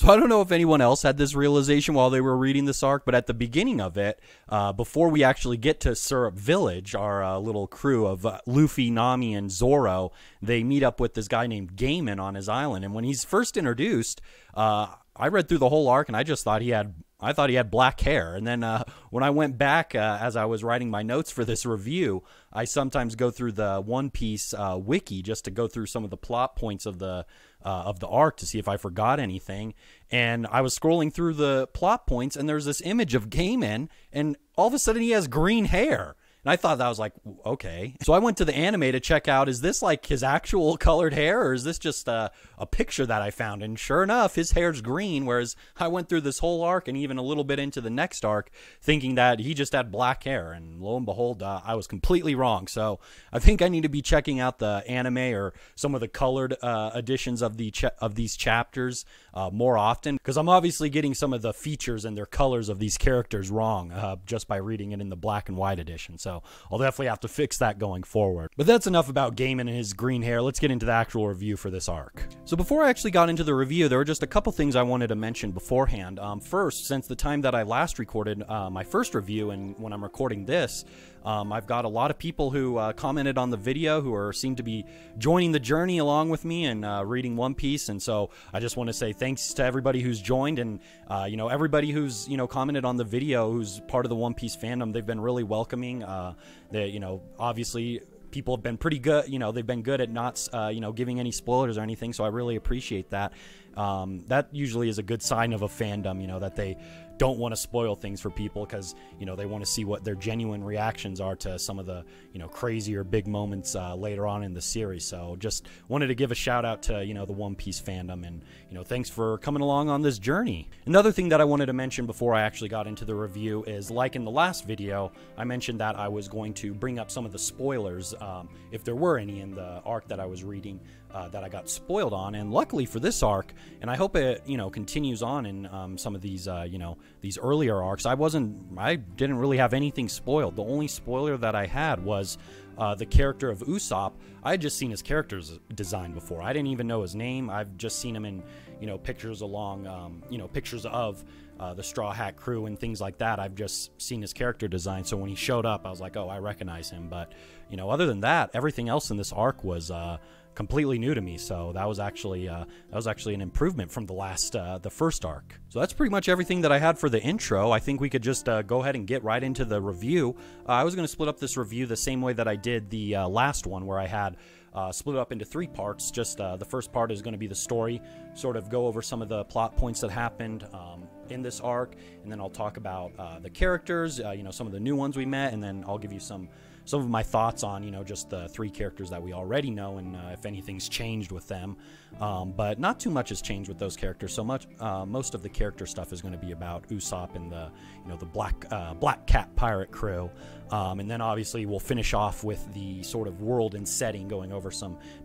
So I don't know if anyone else had this realization while they were reading this arc, but at the beginning of it, before we actually get to Syrup Village, our little crew of Luffy, Nami, and Zoro, they meet up with this guy named Gaimon on his island. And when he's first introduced, I read through the whole arc and I just thought he had black hair. And then when I went back as I was writing my notes for this review, I sometimes go through the One Piece wiki just to go through some of the plot points of the arc to see if I forgot anything. And I was scrolling through the plot points and there's this image of Gaimon and all of a sudden he has green hair. And I thought that was like, okay. So I went to the anime to check out, is this like his actual colored hair or is this just a picture that I found? And sure enough, his hair's green, whereas I went through this whole arc and even a little bit into the next arc thinking that he just had black hair. And lo and behold, I was completely wrong. So I think I need to be checking out the anime or some of the colored editions of these chapters more often, because I'm obviously getting some of the features and their colors of these characters wrong just by reading it in the black and white edition. So I'll definitely have to fix that going forward. But that's enough about Gaimon and his green hair. Let's get into the actual review for this arc. So before I actually got into the review, there were just a couple things I wanted to mention beforehand. First, since the time that I last recorded my first review and when I'm recording this, I've got a lot of people who commented on the video who seem to be joining the journey along with me and reading One Piece. And so I just want to say thanks to everybody who's joined and, everybody who's, commented on the video who's part of the One Piece fandom. They've been really welcoming. Obviously people have been pretty good. They've been good at not, giving any spoilers or anything. So I really appreciate that. That usually is a good sign of a fandom, that they don't want to spoil things for people because, they want to see what their genuine reactions are to some of the, crazier big moments later on in the series. So just wanted to give a shout out to, the One Piece fandom and, thanks for coming along on this journey. Another thing that I wanted to mention before I actually got into the review is, like in the last video, I mentioned that I was going to bring up some of the spoilers, if there were any in the arc that I was reading that I got spoiled on. And luckily for this arc, and I hope it, continues on in some of these, these earlier arcs, I didn't really have anything spoiled. The only spoiler that I had was the character of Usopp. I had just seen his character's design before. I didn't even know his name. I've just seen him in, pictures along, pictures of the Straw Hat crew and things like that. I've just seen his character design. So when he showed up, I was like, oh, I recognize him. But, other than that, everything else in this arc was completely new to me. So that was actually an improvement from the first arc. So that's pretty much everything that I had for the intro. I think we could just go ahead and get right into the review. I was going to split up this review the same way that I did the last one, where I had split it up into 3 parts. Just the first part is going to be the story, sort of go over some of the plot points that happened in this arc, and then I'll talk about the characters, some of the new ones we met, and then I'll give you some of my thoughts on, just the 3 characters that we already know and if anything's changed with them. But not too much has changed with those characters so much. Most of the character stuff is going to be about Usopp and the, the Black Cat pirate crew. And then obviously we'll finish off with the sort of world and setting, going over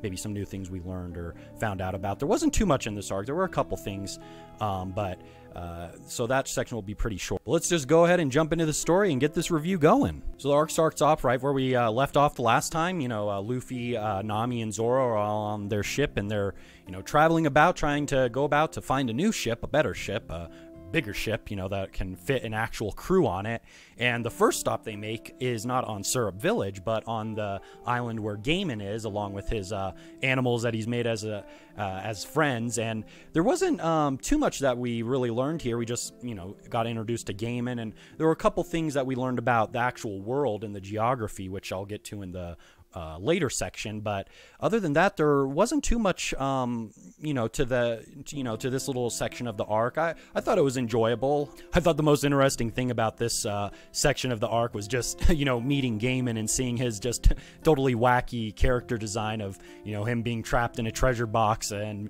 maybe some new things we learned or found out about. There wasn't too much in this arc. There were a couple things, so that section will be pretty short. But let's just go ahead and jump into the story and get this review going. So the arc starts off right where we left off the last time. Luffy, Nami, and Zoro are all on their ship, and they're traveling about, trying to go about to find a new ship, a better ship, a bigger ship, that can fit an actual crew on it. And the first stop they make is not on Syrup Village, but on the island where Gaimon is, along with his animals that he's made as friends. And there wasn't too much that we really learned here. We just, got introduced to Gaimon, and there were a couple things that we learned about the actual world and the geography, which I'll get to in the later section. But other than that, there wasn't too much to this little section of the arc. I thought it was enjoyable. I thought the most interesting thing about this section of the arc was just meeting Gaimon and seeing his just totally wacky character design of him being trapped in a treasure box and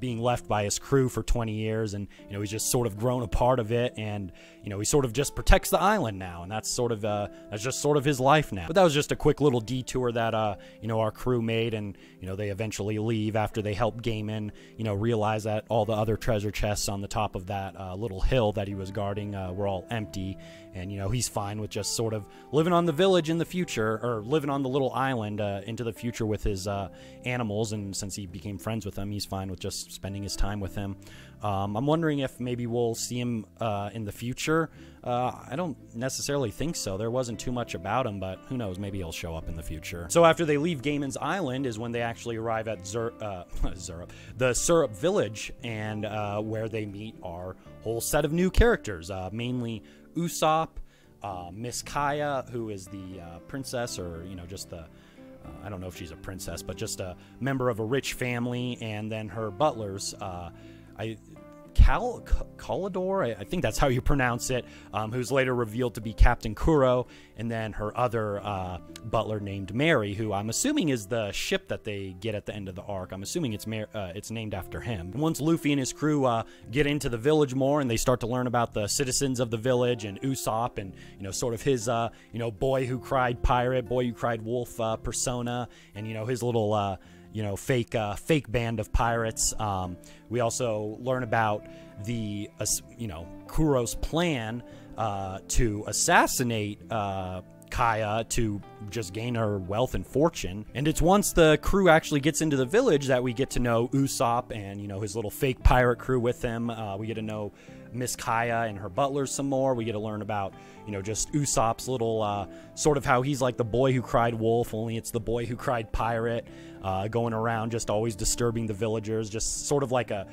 being left by his crew for 20 years, and he's just sort of grown a part of it, and he sort of just protects the island now, and that's just sort of his life now. But that was just a quick little detour that our crew made, and they eventually leave after they help Gaimon realize that all the other treasure chests on the top of that little hill that he was guarding were all empty, and he's fine with just sort of living on the village in the future, or living on the little island into the future with his animals. And since he became friends with them, he's fine with just spending his time with him. I'm wondering if maybe we'll see him in the future. I don't necessarily think so. There wasn't too much about him, but who knows? Maybe he'll show up in the future. So after they leave Gaimon's Island is when they actually arrive at the Syrup Village, and where they meet our whole set of new characters, mainly Usopp, Miss Kaya, who is the princess, or, you know, just the... I don't know if she's a princess, but just a member of a rich family, and then her butlers, Kalidor, I think that's how you pronounce it, who's later revealed to be Captain Kuro, and then her other butler named Mary, who I'm assuming is the ship that they get at the end of the arc. I'm assuming it's named after him. And once Luffy and his crew get into the village more, and they start to learn about the citizens of the village and Usopp, and, you know, sort of his boy who cried pirate, boy who cried wolf persona, and, you know, his little fake band of pirates. We also learn about the Kuro's plan to assassinate Kaya to just gain her wealth and fortune. And it's once the crew actually gets into the village that we get to know Usopp and, you know, his little fake pirate crew with him. We get to know Miss Kaya and her butlers some more. We get to learn about, you know, just Usopp's little sort of how he's like the boy who cried wolf, only it's the boy who cried pirate, going around just always disturbing the villagers, just sort of like a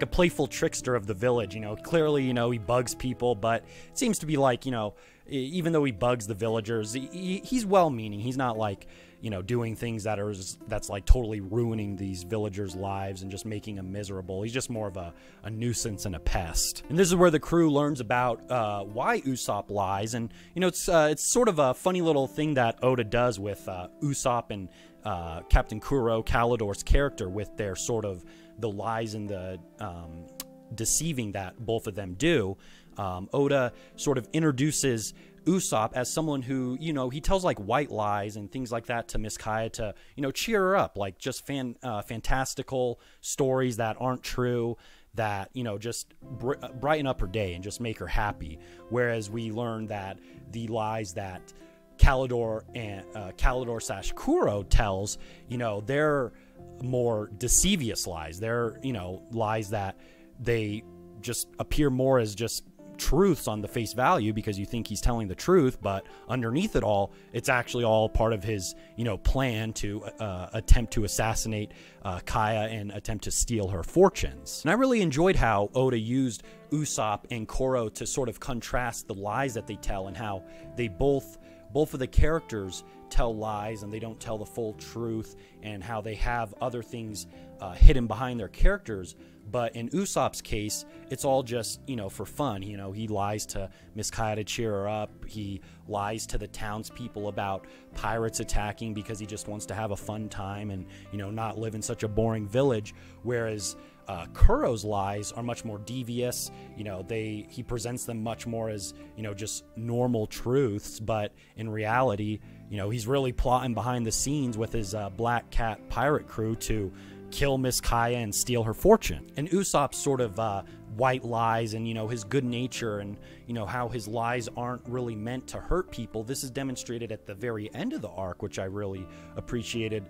playful trickster of the village. You know, clearly, you know, he bugs people, but it seems to be like, you know, even though he bugs the villagers, he's well-meaning. He's not like, you know, doing things that's like totally ruining these villagers' lives and just making them miserable. He's just more of a nuisance and a pest. And this is where the crew learns about why Usopp lies. And, you know, it's sort of a funny little thing that Oda does with Usopp and Captain Kuro, Kalidor's character, with their sort of the lies and the deceiving that both of them do. Oda sort of introduces Usopp as someone who, you know, he tells like white lies and things like that to Miss Kaya to, you know, cheer her up, like just fantastical stories that aren't true, that, you know, just brighten up her day and just make her happy. Whereas we learn that the lies that Kalidor and Kalidor/Kuro tells, you know, they're more deceivious lies. They're, you know, lies that they just appear more as just truths on the face value because you think he's telling the truth, but underneath it all, it's actually all part of his, you know, plan to attempt to assassinate Kaya and attempt to steal her fortunes. And I really enjoyed how Oda used Usopp and Kuro to sort of contrast the lies that they tell, and how they both of the characters tell lies and they don't tell the full truth, and how they have other things hidden behind their characters. But in Usopp's case, it's all just, you know, for fun. You know, he lies to Miss Kaya to cheer her up. He lies to the townspeople about pirates attacking because he just wants to have a fun time and, you know, not live in such a boring village. Whereas Kuro's lies are much more devious. You know, he presents them much more as, you know, just normal truths. But in reality, you know, he's really plotting behind the scenes with his Black Cat pirate crew to kill Miss Kaya and steal her fortune. And Usopp's sort of white lies and, you know, his good nature and, you know, how his lies aren't really meant to hurt people. This is demonstrated at the very end of the arc, which I really appreciated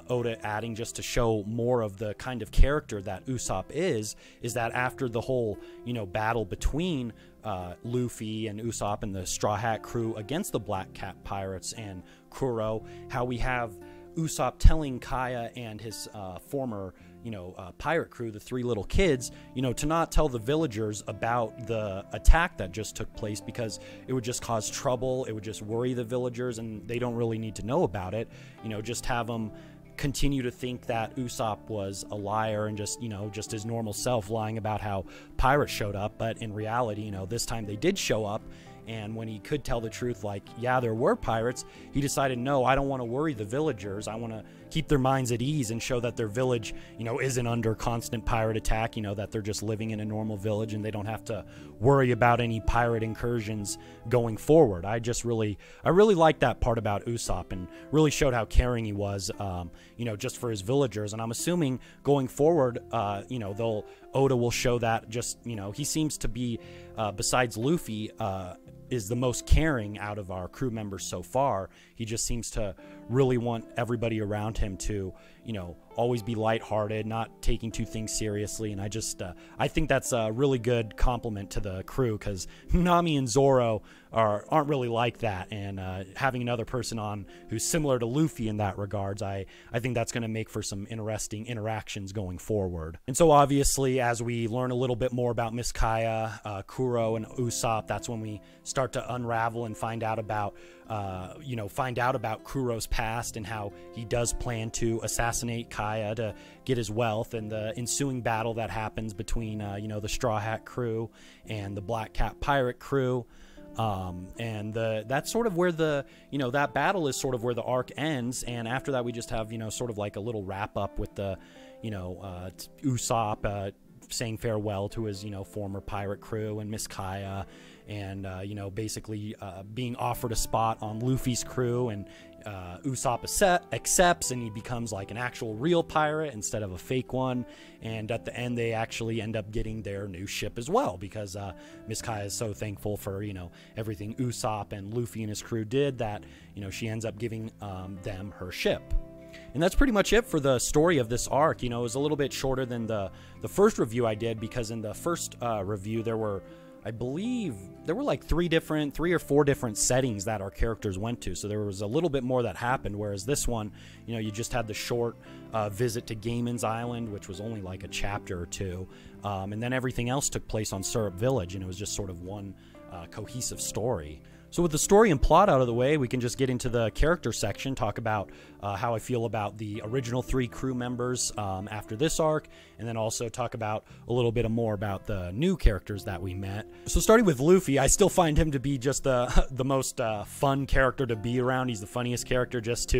Oda adding just to show more of the kind of character that Usopp is that after the whole, you know, battle between Luffy and Usopp and the Straw Hat crew against the Black Cat pirates and Kuro, how we have Usopp telling Kaya and his former, you know, pirate crew, the three little kids, you know, to not tell the villagers about the attack that just took place because it would just cause trouble. It would just worry the villagers, and they don't really need to know about it. You know, just have them continue to think that Usopp was a liar and just, you know, just his normal self lying about how pirates showed up. But in reality, you know, this time they did show up. And when he could tell the truth, like, yeah, there were pirates, he decided, no, I don't want to worry the villagers. I want to keep their minds at ease and show that their village, you know, isn't under constant pirate attack, you know, that they're just living in a normal village and they don't have to worry about any pirate incursions going forward. I really liked that part about Usopp, and really showed how caring he was, you know, just for his villagers. And I'm assuming going forward, you know, Oda will show that just, you know, he seems to be, besides Luffy, is the most caring out of our crew members so far. He just seems to really want everybody around him to, you know, always be lighthearted, not taking things seriously. And I think that's a really good compliment to the crew, because Nami and Zoro aren't really like that. And having another person on who's similar to Luffy in that regards, I think that's going to make for some interesting interactions going forward. And so obviously, as we learn a little bit more about Miss Kaya, Kuro, and Usopp, that's when we start to unravel and find out about Kuro's past and how he does plan to assassinate Kaya to get his wealth, and the ensuing battle that happens between the Straw Hat crew and the Black Cat pirate crew. That's sort of where that battle is sort of where the arc ends. And after that, we just have, sort of like a little wrap up with the, Usopp, saying farewell to his, former pirate crew and Miss Kaya, and, basically, being offered a spot on Luffy's crew, and, Usopp accepts, and he becomes like an actual real pirate instead of a fake one. And at the end, they actually end up getting their new ship as well, because Miss Kaya is so thankful for everything Usopp and Luffy and his crew did, that she ends up giving them her ship. And that's pretty much it for the story of this arc. It was a little bit shorter than the first review I did, because in the first review there were, I believe, like 3 or 4 different settings that our characters went to. So there was a little bit more that happened, whereas this one, you just had the short visit to Gaimon's Island, which was only like a chapter or 2. And then everything else took place on Syrup Village, and it was just sort of one cohesive story. So with the story and plot out of the way, we can just get into the character section, talk about how I feel about the original 3 crew members after this arc, and then also talk about a little bit more about the new characters that we met. So starting with Luffy, I still find him to be just the most fun character to be around. He's the funniest character just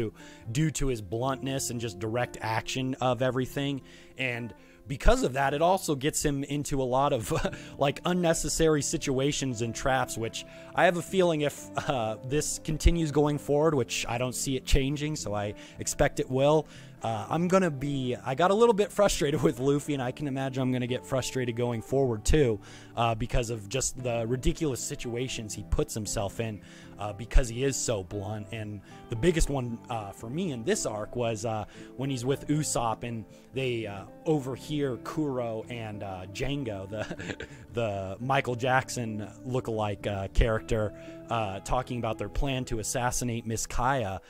due to his bluntness and just direct action of everything. And because of that, it also gets him into a lot of like unnecessary situations and traps, which I have a feeling if this continues going forward, which I don't see it changing, so I expect it will, I got a little bit frustrated with Luffy, and I can imagine I'm going to get frustrated going forward too, because of just the ridiculous situations he puts himself in, because he is so blunt. And the biggest one for me in this arc was when he's with Usopp and they overhear Kuro and Django, the Michael Jackson lookalike character, talking about their plan to assassinate Miss Kaya.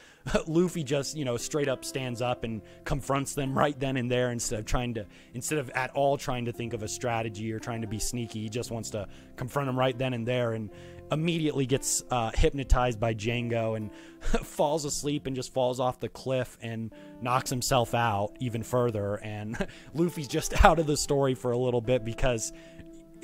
Luffy just, straight up stands up and confronts them right then and there, instead of at all trying to think of a strategy or trying to be sneaky. He just wants to confront him right then and there, and immediately gets hypnotized by Django and falls asleep and just falls off the cliff and knocks himself out even further. And Luffy's just out of the story for a little bit, because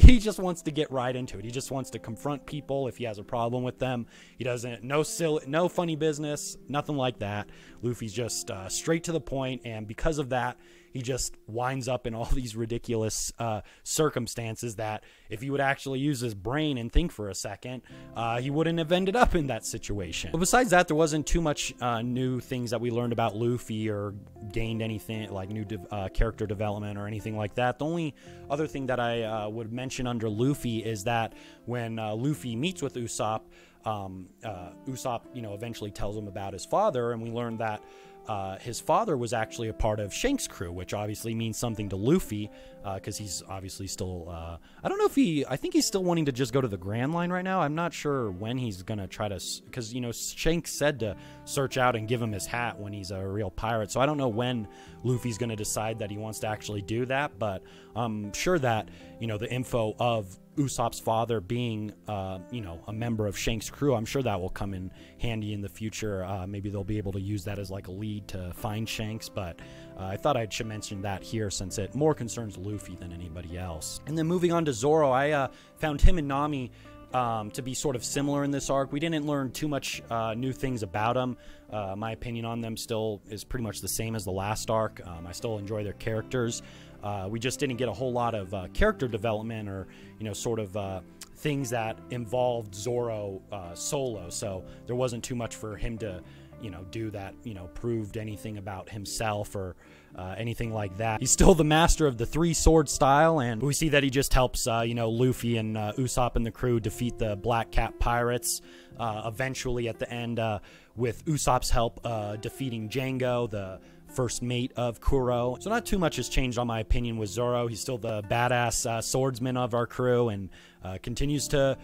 he just wants to get right into it. He just wants to confront people if he has a problem with them. He doesn't, no funny business, nothing like that. Luffy's just straight to the point, and because of that, he just winds up in all these ridiculous circumstances that if he would actually use his brain and think for a second, he wouldn't have ended up in that situation. But besides that, there wasn't too much new things that we learned about Luffy or gained anything like new character development or anything like that. The only other thing that I would mention under Luffy is that when Luffy meets with Usopp, Usopp, eventually tells him about his father, and we learned that his father was actually a part of Shanks' crew, which obviously means something to Luffy, because he's obviously still, I don't know if I think he's still wanting to just go to the Grand Line right now. I'm not sure when he's going to try to, because, Shanks said to search out and give him his hat when he's a real pirate. So I don't know when Luffy's going to decide that he wants to actually do that, but I'm sure that, the info of Usopp's father being, a member of Shanks' crew, I'm sure that will come in handy in the future. Maybe they'll be able to use that as like a lead to find Shanks, but I thought I should mention that here since it more concerns Luffy than anybody else. And then moving on to Zoro, I found him and Nami to be sort of similar in this arc. We didn't learn too much new things about them. My opinion on them still is pretty much the same as the last arc. I still enjoy their characters. We just didn't get a whole lot of character development or, sort of things that involved Zoro solo. So there wasn't too much for him to, do that, proved anything about himself or anything like that. He's still the master of the three sword style, and we see that he just helps, Luffy and Usopp and the crew defeat the Black Cat pirates. Eventually, at the end, with Usopp's help, defeating Django, the first mate of Kuro. So not too much has changed on my opinion with Zoro. He's still the badass swordsman of our crew, and continues to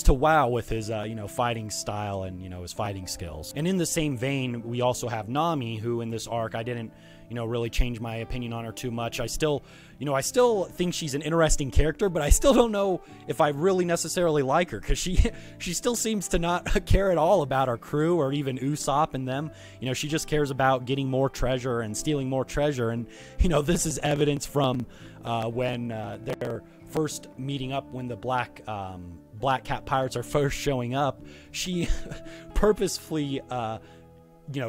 wow with his fighting style and his fighting skills. And in the same vein, we also have Nami, who in this arc I didn't really change my opinion on her too much. I still think she's an interesting character, but I still don't know if I really necessarily like her, because she still seems to not care at all about our crew or even Usopp and them. She just cares about getting more treasure and stealing more treasure. And this is evidence from when they're first meeting up, when the Black Cat pirates are first showing up. She purposefully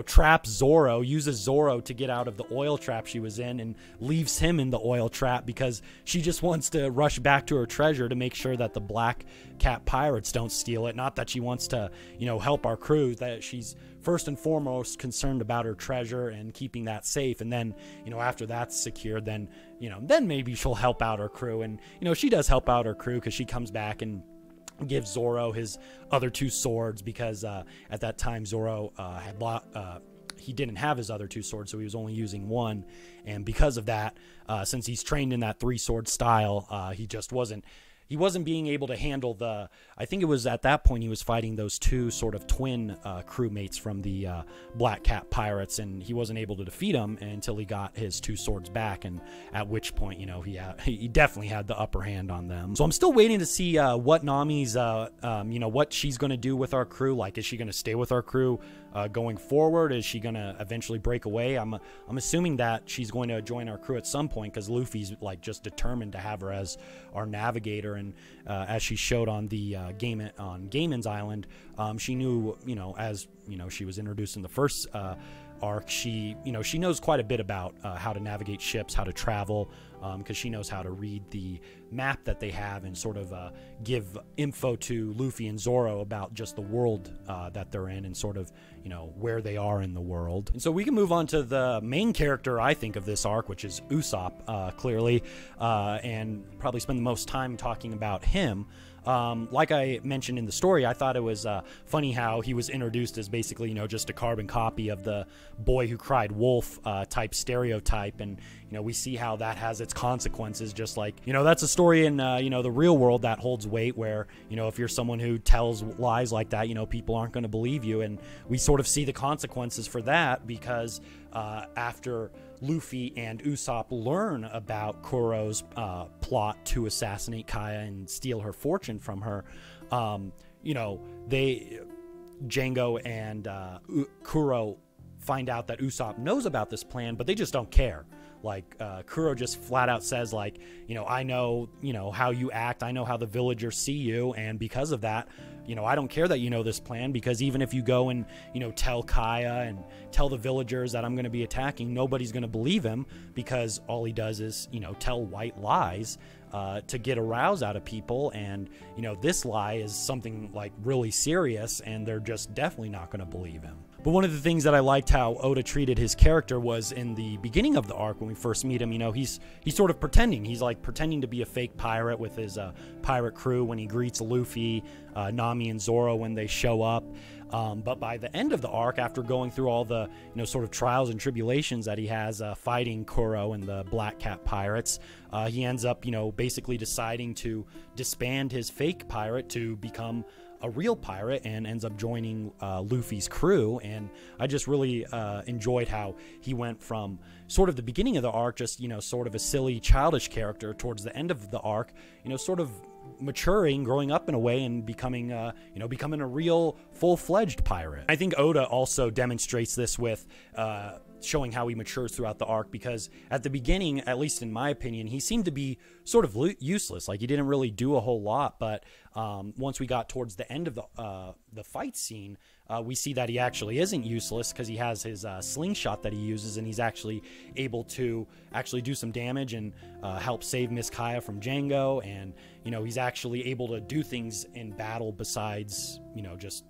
traps Zoro, uses Zoro to get out of the oil trap she was in, and leaves him in the oil trap because she just wants to rush back to her treasure to make sure that the Black Cat pirates don't steal it. Not that she wants to help our crew, that she's first and foremost concerned about her treasure and keeping that safe. And then after that's secured, then maybe she'll help out her crew. And she does help out her crew, because she comes back and gives Zoro his other two swords, because at that time Zoro he didn't have his other two swords, so he was only using one. And because of that, since he's trained in that three sword style, he wasn't being able to handle I think it was at that point he was fighting those two sort of twin crewmates from the Black Cat pirates, and he wasn't able to defeat them until he got his two swords back, and at which point, he definitely had the upper hand on them. So I'm still waiting to see what Nami's, what she's going to do with our crew. Like, is she going to stay with our crew going forward? Is she going to eventually break away? I'm assuming that she's going to join our crew at some point, because Luffy's just determined to have her as our navigator. And as she showed on the Gaimon's island, she knew, as she was introduced in the first arc, she knows quite a bit about how to navigate ships, how to travel, because she knows how to read the map that they have and sort of give info to Luffy and Zoro about just the world that they're in, and sort of where they are in the world. And so we can move on to the main character, I think, of this arc, which is Usopp, clearly, and probably spend the most time talking about him. Like I mentioned in the story, I thought it was funny how he was introduced as basically, just a carbon copy of the boy who cried wolf type stereotype. And, we see how that has its consequences, just like, that's a story in, the real world that holds weight, where, if you're someone who tells lies like that, people aren't going to believe you. And we sort of see the consequences for that, because after Luffy and Usopp learn about Kuro's plot to assassinate Kaya and steal her fortune from her, Django and Kuro find out that Usopp knows about this plan, but they just don't care. Like, Kuro just flat out says, like, I know, how you act. I know how the villagers see you. And because of that, I don't care that you know this plan, because even if you go and, tell Kaya and tell the villagers that I'm going to be attacking, nobody's going to believe him, because all he does is, tell white lies to get a rouse out of people. And, this lie is something like really serious, and they're just definitely not going to believe him. But one of the things that I liked how Oda treated his character was in the beginning of the arc when we first meet him. He's sort of pretending. He's like pretending to be a fake pirate with his pirate crew when he greets Luffy, Nami, and Zoro when they show up. But by the end of the arc, after going through all the sort of trials and tribulations that he has fighting Kuro and the Black Cat pirates, he ends up basically deciding to disband his fake pirate to become a real pirate, and ends up joining Luffy's crew. And I just really enjoyed how he went from sort of the beginning of the arc, just sort of a silly childish character, towards the end of the arc, sort of maturing, growing up in a way, and becoming a real full-fledged pirate. I think Oda also demonstrates this with showing how he matures throughout the arc, because at the beginning, at least in my opinion, he seemed to be sort of useless. Like, he didn't really do a whole lot, but once we got towards the end of the fight scene, we see that he actually isn't useless, because he has his slingshot that he uses, and he's actually able to do some damage and help save Miss Kaya from Django. And he's actually able to do things in battle besides just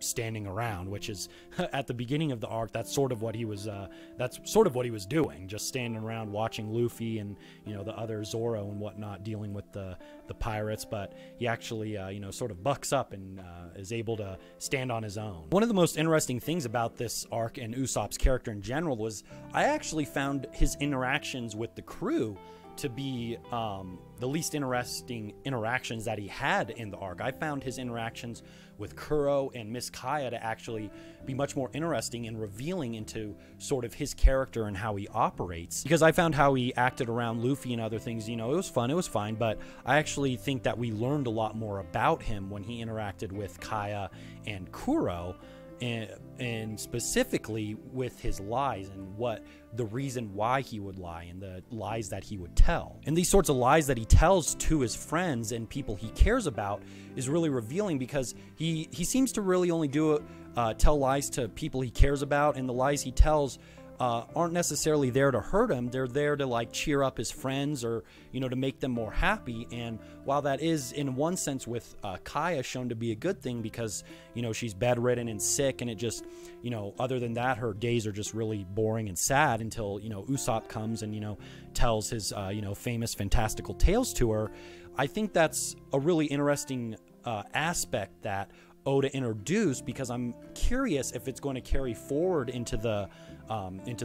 standing around, which is at the beginning of the arc, that's sort of what he was doing, just standing around watching Luffy and, you know, the other Zoro and whatnot dealing with the pirates. But he actually, you know, sort of bucks up and is able to stand on his own. One of the most interesting things about this arc and Usopp's character in general was I actually found his interactions with the crew to be the least interesting interactions that he had in the arc. I found his interactions with Kuro and Miss Kaya to actually be much more interesting and revealing into sort of his character and how he operates, because I found how he acted around Luffy and other things, you know, it was fun, it was fine, but I actually think that we learned a lot more about him when he interacted with Kaya and Kuro, and specifically with his lies and what the reason why he would lie and the lies that he would tell. And these sorts of lies that he tells to his friends and people he cares about is really revealing, because he seems to really only tell lies to people he cares about, and the lies he tells aren't necessarily there to hurt him. They're there to like cheer up his friends, or, you know, to make them more happy. And while that is in one sense with Kaya shown to be a good thing, because, you know, she's bedridden and sick, and it just, you know, other than that, her days are just really boring and sad until, you know, Usopp comes and, you know, tells his you know, famous fantastical tales to her. I think that's a really interesting aspect that Oda introduced, because I'm curious if it's going to carry forward into the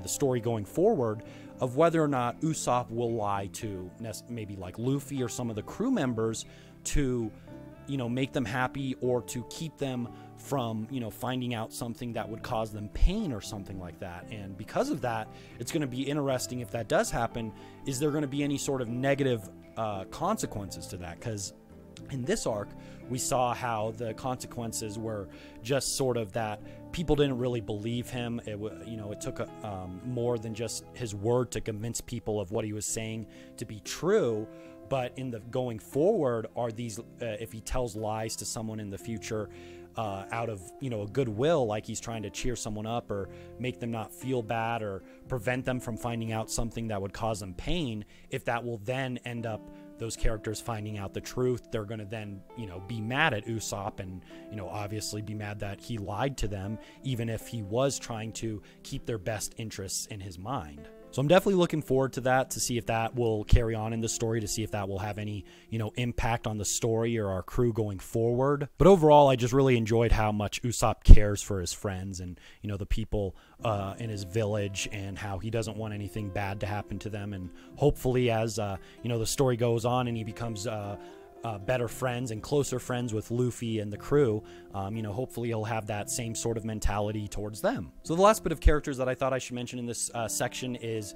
story going forward, of whether or not Usopp will lie to maybe like Luffy or some of the crew members to, you know, make them happy, or to keep them from, you know, finding out something that would cause them pain or something like that. And because of that, it's going to be interesting if that does happen. Is there going to be any sort of negative consequences to that? Because in this arc, we saw how the consequences were just sort of that people didn't really believe him. You know, it took more than just his word to convince people of what he was saying to be true. But in the going forward, are these if he tells lies to someone in the future out of, you know, a goodwill, like he's trying to cheer someone up or make them not feel bad or prevent them from finding out something that would cause them pain, if that will then end up those characters finding out the truth, they're going to then, you know, be mad at Usopp and, you know, obviously be mad that he lied to them, even if he was trying to keep their best interests in his mind. So I'm definitely looking forward to that, to see if that will carry on in the story, to see if that will have any, you know, impact on the story or our crew going forward. But overall, I just really enjoyed how much Usopp cares for his friends and, you know, the people in his village, and how he doesn't want anything bad to happen to them. And hopefully as, you know, the story goes on and he becomes better friends and closer friends with Luffy and the crew, you know, hopefully he'll have that same sort of mentality towards them. So the last bit of characters that I thought I should mention in this section is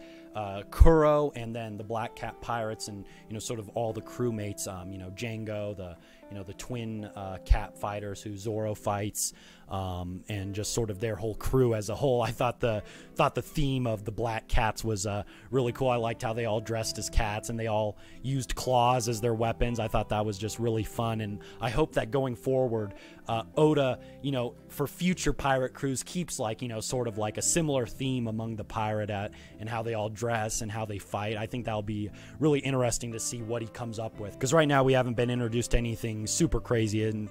Kuro, and then the Black Cat Pirates, and, you know, sort of all the crewmates, you know, Django, the twin cat fighters who Zoro fights, and just sort of their whole crew as a whole. I thought the theme of the Black Cats was really cool. I liked how they all dressed as cats and they all used claws as their weapons. I thought that was just really fun, and I hope that going forward, Oda, you know, for future pirate crews keeps, like, you know, sort of like a similar theme among the pirate and how they all dress and how they fight. I think that'll be really interesting to see what he comes up with, because right now we haven't been introduced to anything super crazy in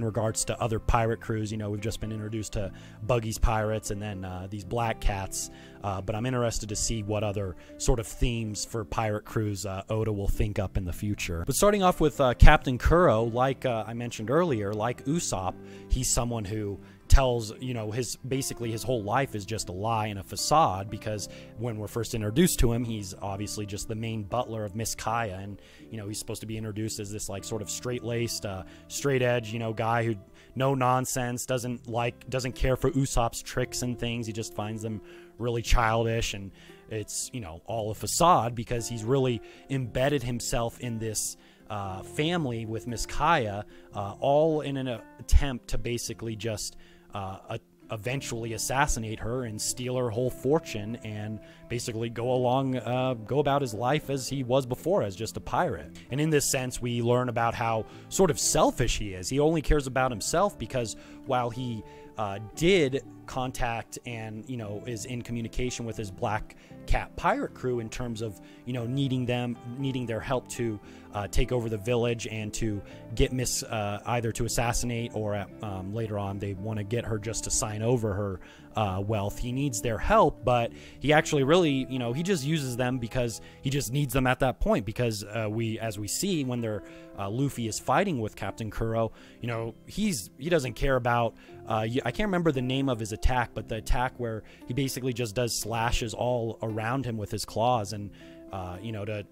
regards to other pirate crews. You know, we've just been introduced to Buggy's Pirates and then these Black Cats, but I'm interested to see what other sort of themes for pirate crews Oda will think up in the future. But starting off with Captain Kuro, like I mentioned earlier, like Usopp, he's someone who tells, you know, basically his whole life is just a lie and a facade, because when we're first introduced to him, he's obviously just the main butler of Miss Kaya, and, you know, he's supposed to be introduced as this like sort of straight-laced, straight-edge, you know, guy who no nonsense, doesn't care for Usopp's tricks and things. He just finds them really childish, and it's, you know, all a facade, because he's really embedded himself in this family with Miss Kaya, all in an attempt to basically just eventually assassinate her and steal her whole fortune, and basically go about his life as he was before, as just a pirate. And in this sense, we learn about how sort of selfish he is. He only cares about himself, because while he did contact and, you know, is in communication with his Black cat pirate crew in terms of, needing their help to take over the village and to get Miss either to assassinate or later on they want to get her just to sign over her wealth. He needs their help, but he actually really, he just uses them because he just needs them at that point, because as we see when Luffy is fighting with Captain Kuro, he doesn't care about I can't remember the name of his attack, but the attack where he basically just does slashes all around him with his claws, and to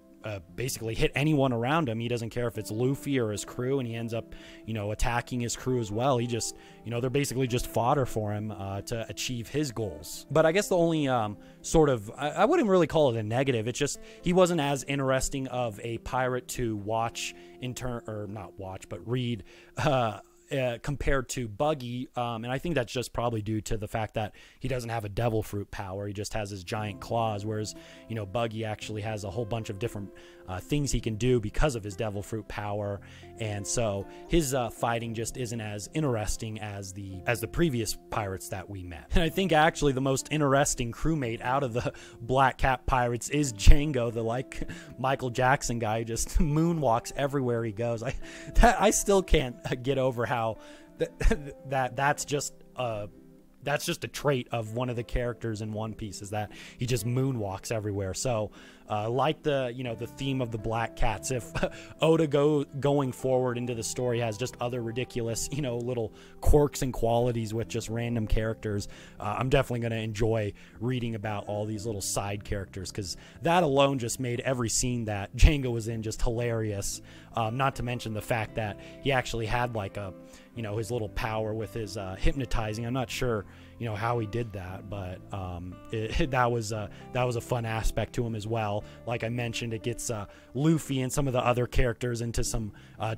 basically hit anyone around him. He doesn't care if it's Luffy or his crew, and he ends up, attacking his crew as well. He just, they're basically just fodder for him to achieve his goals. But I guess the only sort of, I wouldn't really call it a negative. It's just he wasn't as interesting of a pirate to watch or not watch, but read. Compared to Buggy, and I think that's just probably due to the fact that he doesn't have a devil fruit power. He just has his giant claws, whereas Buggy actually has a whole bunch of different things he can do because of his devil fruit power, and so his fighting just isn't as interesting as the previous pirates that we met. And I think actually the most interesting crewmate out of the Black Cat pirates is Django, the Michael Jackson guy who just moonwalks everywhere he goes. I still can't get over how that's just a trait of one of the characters in One Piece, is that he just moonwalks everywhere. So the theme of the Black Cats, if Oda going forward into the story has just other ridiculous little quirks and qualities with just random characters, I'm definitely going to enjoy reading about all these little side characters, because that alone just made every scene that Django was in just hilarious. Not to mention the fact that he actually had his little power with his hypnotizing. I'm not sure how he did that, but that was a fun aspect to him as well. Like I mentioned, it gets Luffy and some of the other characters into some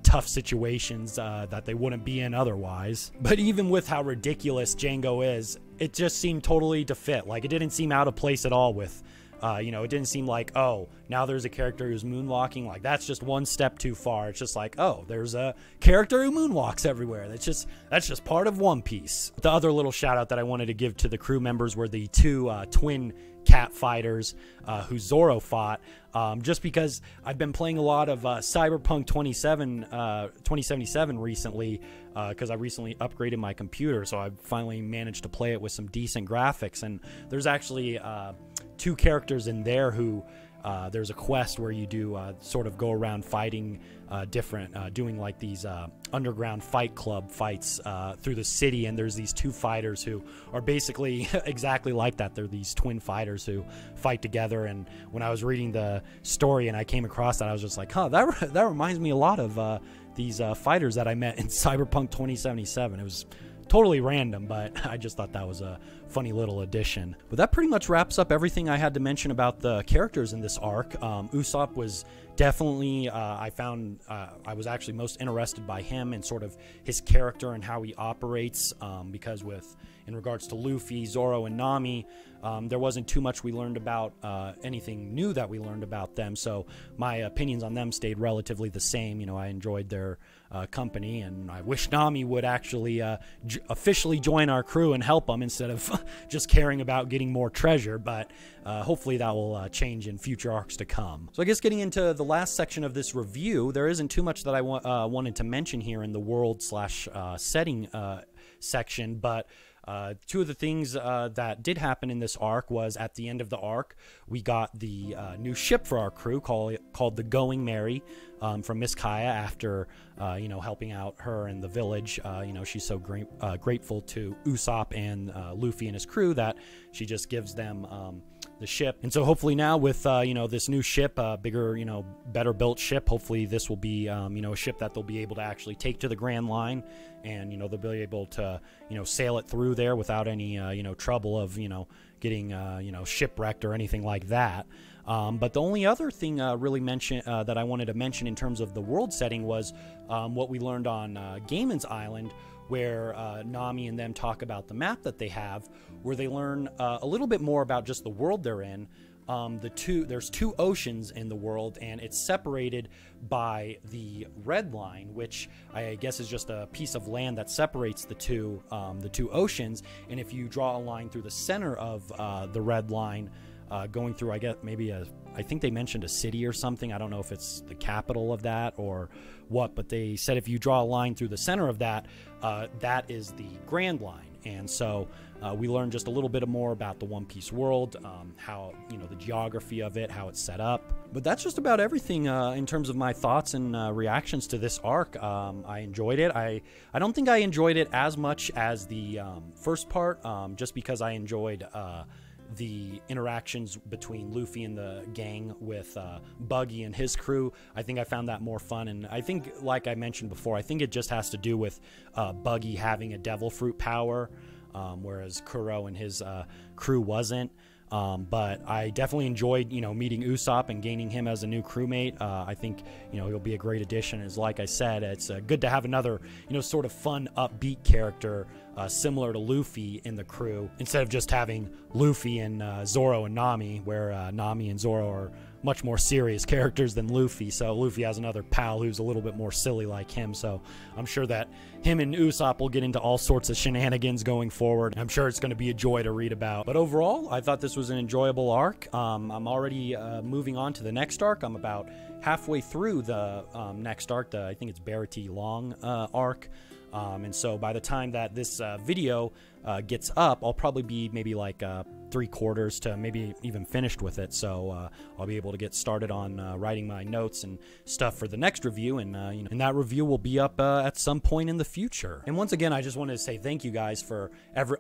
tough situations that they wouldn't be in otherwise. But even with how ridiculous Django is, it just seemed totally to fit. It didn't seem out of place at all with it didn't seem like, oh, now there's a character who's moonwalking. That's just one step too far. It's just like, oh, there's a character who moonwalks everywhere. That's just part of One Piece. The other little shout out that I wanted to give to the crew members were the two twin cat fighters who Zoro fought, just because I've been playing a lot of Cyberpunk 2077 recently, because I recently upgraded my computer, so I finally managed to play it with some decent graphics. And there's actually two characters in there who there's a quest where you do sort of go around fighting doing these underground fight club fights through the city, and there's these two fighters who are basically exactly like that. They're these twin fighters who fight together, and when I was reading the story and I came across that, I was just like, huh, that reminds me a lot of these fighters that I met in Cyberpunk 2077. It was totally random, but I just thought that was a funny little addition. But that pretty much wraps up everything I had to mention about the characters in this arc. Usopp was definitely, I found, I was actually most interested by him and sort of his character and how he operates, because in regards to Luffy, Zoro, and Nami, there wasn't too much we learned about, anything new that we learned about them, so my opinions on them stayed relatively the same. I enjoyed their company, and I wish Nami would actually officially join our crew and help them instead of just caring about getting more treasure, but hopefully that will change in future arcs to come. So I guess getting into the last section of this review, there isn't too much that I wanted to mention here in the world/setting section, but two of the things that did happen in this arc was at the end of the arc, we got the new ship for our crew called the Going Merry, from Miss Kaya after, helping out her and the village. She's so grateful to Usopp and Luffy and his crew that she just gives them the ship. And so hopefully now with, this new ship, bigger, better built ship, hopefully this will be, a ship that they'll be able to actually take to the Grand Line, and, they'll be able to, sail it through there without any, trouble of, getting, shipwrecked or anything like that. But the only other thing really that I wanted to mention in terms of the world setting was what we learned on Gaimon's Island, where Nami and them talk about the map that they have, where they learn a little bit more about just the world they're in. There's two oceans in the world, and it's separated by the red line, which I guess is just a piece of land that separates the two oceans. And if you draw a line through the center of the red line, going through, I guess, maybe I think they mentioned a city or something. I don't know if it's the capital of that or what, but they said if you draw a line through the center of that, that is the Grand Line. And so we learned just a little bit more about the One Piece world, how, the geography of it, how it's set up. But that's just about everything in terms of my thoughts and reactions to this arc. I enjoyed it. I don't think I enjoyed it as much as the first part, just because I enjoyed the interactions between Luffy and the gang with Buggy and his crew. I think I found that more fun, and I think, like I mentioned before, I think it just has to do with Buggy having a devil fruit power, whereas Kuro and his crew wasn't. But I definitely enjoyed, meeting Usopp and gaining him as a new crewmate. I think, he'll be a great addition. As like I said, it's good to have another, sort of fun, upbeat character similar to Luffy in the crew, instead of just having Luffy and Zoro and Nami, where Nami and Zoro are much more serious characters than Luffy. So Luffy has another pal who's a little bit more silly like him. So I'm sure that him and Usopp will get into all sorts of shenanigans going forward. I'm sure it's going to be a joy to read about. But overall, I thought this was an enjoyable arc. I'm already moving on to the next arc. I'm about halfway through the next arc. I think it's Barity Long arc. And so by the time that this video gets up, I'll probably be maybe like 3/4 to maybe even finished with it. So I'll be able to get started on writing my notes and stuff for the next review, and and that review will be up at some point in the future. And once again, I just wanted to say thank you guys for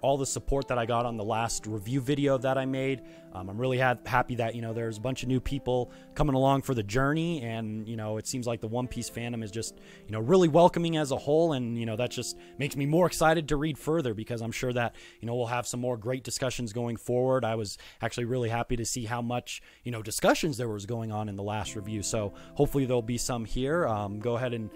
all the support that I got on the last review video that I made. I'm really happy that there's a bunch of new people coming along for the journey, and it seems like the One Piece fandom is just really welcoming as a whole, and that just makes me more excited to read further, because I'm sure that we'll have some more great discussions going forward. I was actually really happy to see how much discussions there was going on in the last review, so hopefully there'll be some here. Go ahead and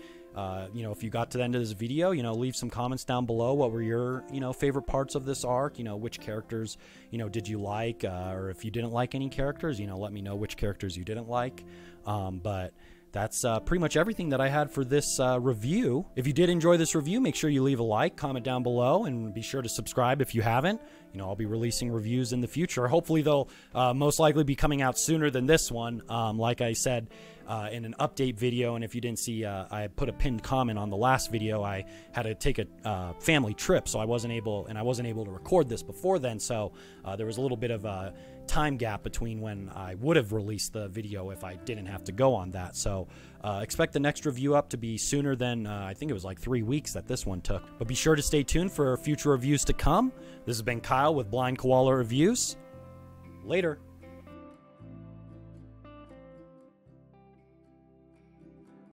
if you got to the end of this video, leave some comments down below. What were your, favorite parts of this arc? Which characters, did you like? Or if you didn't like any characters, let me know which characters you didn't like. But that's pretty much everything that I had for this review. If you did enjoy this review, make sure you leave a like, comment down below, and be sure to subscribe if you haven't. I'll be releasing reviews in the future. Hopefully they'll most likely be coming out sooner than this one. Like I said, in an update video, and if you didn't see, I put a pinned comment on the last video. I had to take a family trip, so I wasn't able to record this before then, so there was a little bit of a time gap between when I would have released the video if I didn't have to go on that. So expect the next review up to be sooner than I think it was like 3 weeks that this one took. But be sure to stay tuned for future reviews to come. This has been Kyle with Blind Koala Reviews. Later.